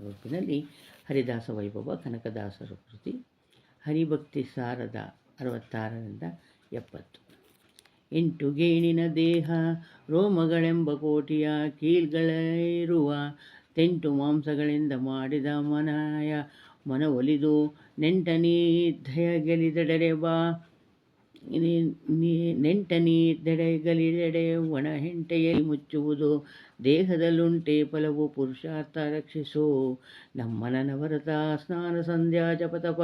ರೂಪಿನಲ್ಲಿ ಹರಿದಾಸ ವೈಭವ ಕನಕದಾಸರ ಕೃತಿ ಹರಿಭಕ್ತಿ ಸಾರದ 66ರಿಂದ 70. 8 ಗೇಣಿನ ದೇಹ ರೋಮಗಳೆಂಬ ಕೋಟಿಯ ಕೀಲ್ಗಳಿರುವ ತೆಂಟು ಮಾಂಸಗಳಿಂದ ಮಾಡಿದ ಮನವೊಲಿದು ನೆಂಟನೀದ್ದಯ ಗೆಲಿದೆಡೆ ಒಣ ಹೆಂಟೆಯಲ್ಲಿ ಮುಚ್ಚುವುದು ದೇಹದಲ್ಲುಂಟೆ ಫಲವು ಪುರುಷಾರ್ಥ ರಕ್ಷಿಸು ನಮ್ಮನವರತ ಸ್ನಾನ ಸಂಧ್ಯಾ ಜಪತಪ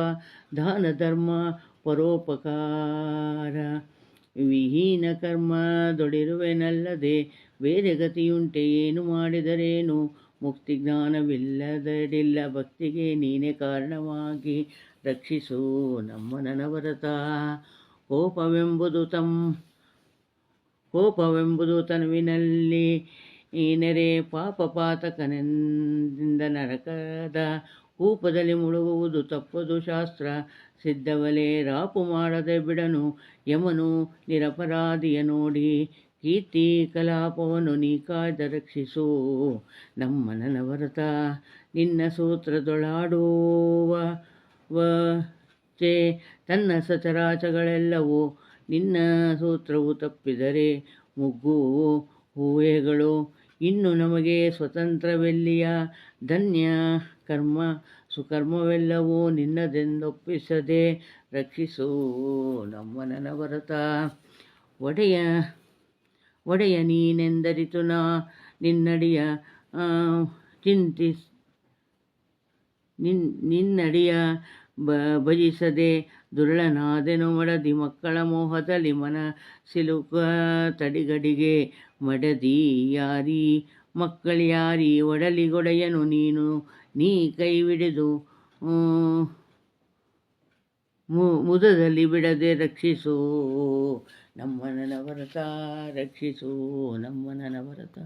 ದಾನ ಧರ್ಮ ಪರೋಪಕಾರ ವಿಹೀನ ಕರ್ಮದೊಡಿರುವೆನಲ್ಲದೆ ಬೇರೆ ಗತಿಯುಂಟೆ ಏನು ಮಾಡಿದರೇನು ಮುಕ್ತಿ ಜ್ಞಾನವಿಲ್ಲದಡಿಲ್ಲ ಭಕ್ತಿಗೆ ನೀನೇ ಕಾರಣವಾಗಿ ರಕ್ಷಿಸು ನಮ್ಮನವರತ ಕೋಪವೆಂಬುದು ತನುವಿನಲ್ಲಿ ಈ ನೆರೆ ಪಾತಕನಿಂದ ನರಕದ ಕೂಪದಲ್ಲಿ ಮುಳುಗುವುದು ತಪ್ಪದು ಶಾಸ್ತ್ರ ಸಿದ್ಧವಲೇ ರಾಪು ಮಾಡದೆ ಬಿಡನು ಯಮನು ನಿರಪರಾಧಿಯ ನೋಡಿ ಕೀರ್ತಿ ಕಲಾಪವನ್ನು ನೀ ಕಾಯ್ದ ರಕ್ಷಿಸು ನಮ್ಮನವರತ ನಿನ್ನ ಸೂತ್ರದೊಳಾಡುವಚೆ ತನ್ನ ಸಚರಾಚಗಳೆಲ್ಲವೂ ನಿನ್ನ ಸೂತ್ರವು ತಪ್ಪಿದರೆ ಮುಗ್ಗು ಹೂವೆಗಳು ಇನ್ನು ನಮಗೆ ಸ್ವತಂತ್ರವೆಲ್ಲಿಯ ಧನ್ಯ ಕರ್ಮ ಸುಕರ್ಮವೆಲ್ಲವೂ ನಿನ್ನದೆಂದೊಪ್ಪಿಸದೆ ರಕ್ಷಿಸು ನಮ್ಮನವರತ ಒಡೆಯ ನೀನೆಂದರಿತು ನಾ ನಿನ್ನಡಿಯ ನಿನ್ನಡಿಯ ಭಜಿಸದೆ ದುರ್ಳನಾದೆನು ಮಡದಿ ಮಕ್ಕಳ ಮೋಹದಲ್ಲಿ ಮನ ಸಿಲುಕ ತಡಿಗಡಿಗೆ ಮಡದಿ ಯಾರಿ ಮಕ್ಕಳ್ಯಾರಿ ಒಡಲಿಗೊಡೆಯನು ನೀ ಕೈವಿಡಿದು ಮುದದಲ್ಲಿ ಬಿಡದೆ ರಕ್ಷಿಸು ನಮ್ಮನವರತ ರಕ್ಷಿಸು ನಮ್ಮನವರತ.